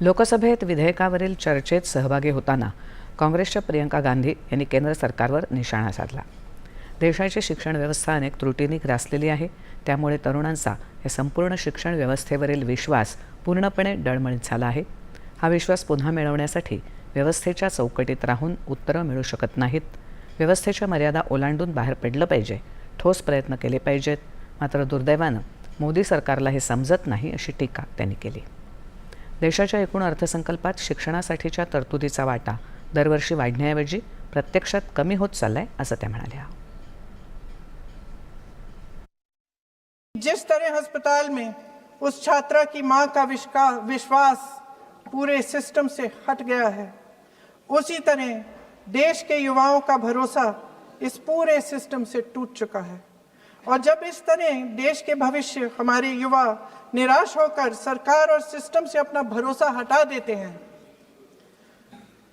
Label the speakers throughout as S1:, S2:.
S1: लोकसभेत विधेयकावरील चर्चेत सहभागी होताना काँग्रेसच्या प्रियंका गांधी यांनी केंद्र सरकारवर निशाणा साधला। देशाची शिक्षण व्यवस्था अनेक त्रुटींनी ग्रासलेली आहे, त्यामुळे तरुणांचा या संपूर्ण शिक्षण व्यवस्थेवरील विश्वास पूर्णपणे डळमळीत झाला आहे। हा विश्वास पुन्हा मिळवण्यासाठी व्यवस्थेच्या चौकटीत राहून उत्तरं मिळू शकत नाहीत। व्यवस्थेच्या मर्यादा ओलांडून बाहेर पडलं पाहिजे, ठोस प्रयत्न केले पाहिजेत। मात्र दुर्दैवानं मोदी सरकारला हे समजत नाही, अशी टीका त्यांनी केली। देशाच्या एकूण अर्थसंकल्पात शिक्षणासाठीच्या तरतुदीचा वाटा दरवर्षी वाढण्याऐवजी प्रत्यक्षात कमी होत चाललाय, असं त्या म्हणाल्या।
S2: जिस तरह अस्पताल में उस छात्रा की मां का विश्वास पूरे सिस्टम से हट गया है, उसी तरह देश के युवाओं का भरोसा इस पूरे सिस्टम से टूट चुका है। और जब इस तरह देश के भविष्य हमारे युवा निराश होकर सरकार और सिस्टम से अपना भरोसा हटा देते हैं,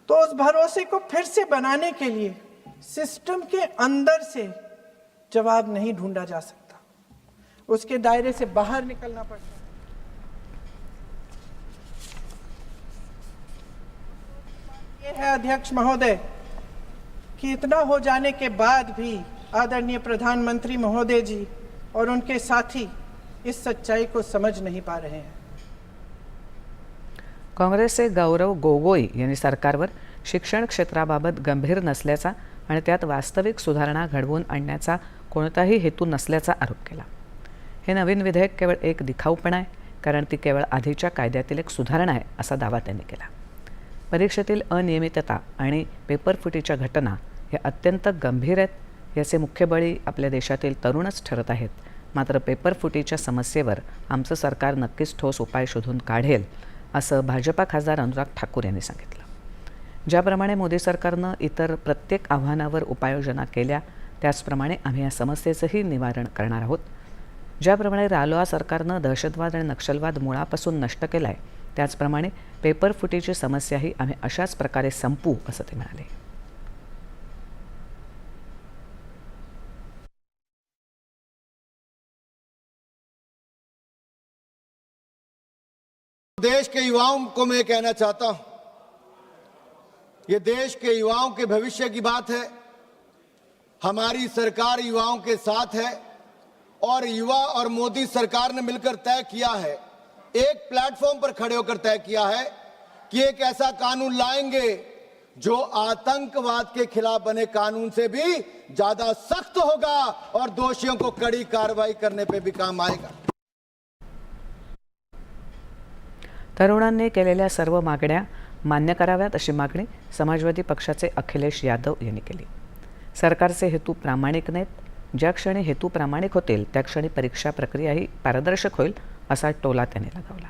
S2: तो उस भरोसे को फिर से बनाने के लिए सिस्टम के अंदर से जवाब नहीं ढूंढा जा सकता, उसके दायरे से बाहर निकलना पड़ता है। ये है अध्यक्ष महोदय कि इतना हो जाने के बाद भी आदरणीय प्रधानमंत्री महोदय जी और उनके साथी इस सच्चाई को समझ नहीं पा रहे हैं।
S1: काँग्रेसचे गौरव गोगोई यांनी सरकारवर शिक्षण क्षेत्राबाबत गंभीर नसल्याचा आणि त्यात वास्तविक सुधारणा घडवून आणण्याचा कोणताही हेतू नसल्याचा आरोप केला। हे नवीन विधेयक केवळ एक दिखाऊपणा आहे, कारण ती केवळ आधीच्या कायद्यातील एक सुधारणा आहे, असा दावा त्यांनी केला। परीक्षेतील अनियमितता आणि पेपरफुटीच्या घटना हे अत्यंत गंभीर आहेत, याचे मुख्य बळी आपल्या देशातील तरुणच ठरत आहेत। मात्र पेपरफुटीच्या समस्येवर आमचं सरकार नक्कीच ठोस उपाय शोधून काढेल, असं भाजपा खासदार अनुराग ठाकूर यांनी सांगितलं। ज्याप्रमाणे मोदी सरकारनं इतर प्रत्येक आव्हानावर उपाययोजना केल्या, त्याचप्रमाणे आम्ही या समस्येचंही निवारण करणार आहोत। ज्याप्रमाणे रालोआ सरकारनं दहशतवाद आणि नक्षलवाद मुळापासून नष्ट केला आहे, त्याचप्रमाणे पेपरफुटीची समस्याही आम्ही अशाच प्रकारे संपवू, असं ते म्हणाले।
S3: देश के युवाओं को मैं कहना चाहता हूं, ये देश के युवाओं के भविष्य की बात है। हमारी सरकार युवाओं के साथ है और युवा और मोदी सरकार ने मिलकर तय किया है, एक प्लेटफॉर्म पर खड़े होकर तय किया है कि एक ऐसा कानून लाएंगे जो आतंकवाद के खिलाफ बने कानून से भी ज्यादा सख्त होगा और दोषियों को कड़ी कार्रवाई करने पे भी काम आएगा।
S1: तरुणांनी केलेल्या सर्व मागण्या मान्य कराव्यात, अशी मागणी समाजवादी पक्षाचे अखिलेश यादव यांनी केली। सरकारचे हेतू प्रामाणिक नाहीत, ज्या क्षणी हेतू प्रामाणिक होतील त्या क्षणी परीक्षा प्रक्रियाही पारदर्शक होईल, असा टोला त्यांनी लगावला।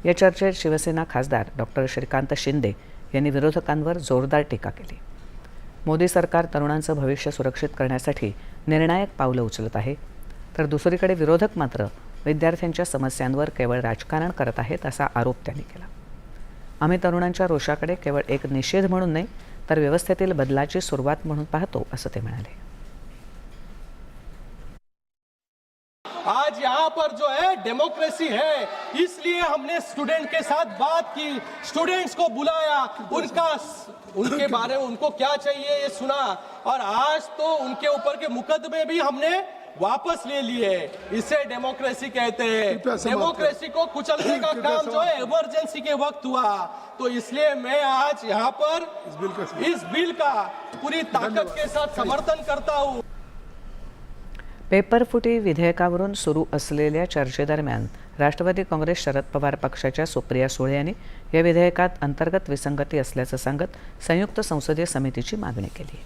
S1: या चर्चेत शिवसेना खासदार डॉक्टर श्रीकांत शिंदे यांनी विरोधकांवर जोरदार टीका केली। मोदी सरकार तरुणांचं भविष्य सुरक्षित करण्यासाठी निर्णायक पावलं उचलत आहे, तर दुसरीकडे विरोधक मात्र विद्यार्थ्यांच्या समस्यांवर केवळ राजकारण करत आहेत, असा आरोप त्यांनी केला। आम्ही तरुणांच्या रोषाकडे केवळ एक निषेध म्हणून नाही, तर व्यवस्थेतील बदलाची सुरुवात म्हणून पाहतो, असं ते म्हणाले।
S4: आज यहाँ पर जो है डेमोक्रेसी है, इसलिए हमने स्टूडेंट के साथ बात की, स्टूडेंट्स को बुलाया, उनके बारे में उनको क्या चाहिए ये सुना, और आज तो उनके ऊपर के मुकदमे भी हमने वापस ले लिए। इसे डेमोक्रेसी कहते हैं। डेमोक्रेसी को कुचलने का काम जो है इमरजेंसी के वक्त हुआ, तो इसलिए मैं आज यहाँ पर इस बिल का पूरी ताकत के साथ समर्थन करता हूँ।
S1: पेपरफुटी विधेयकावरून सुरू असलेल्या चर्चेदरम्यान राष्ट्रवादी काँग्रेस शरद पवार पक्षाच्या सुप्रिया सुळे यांनी या विधेयकात अंतर्गत विसंगती असल्याचं सांगत संयुक्त संसदीय समितीची मागणी केली।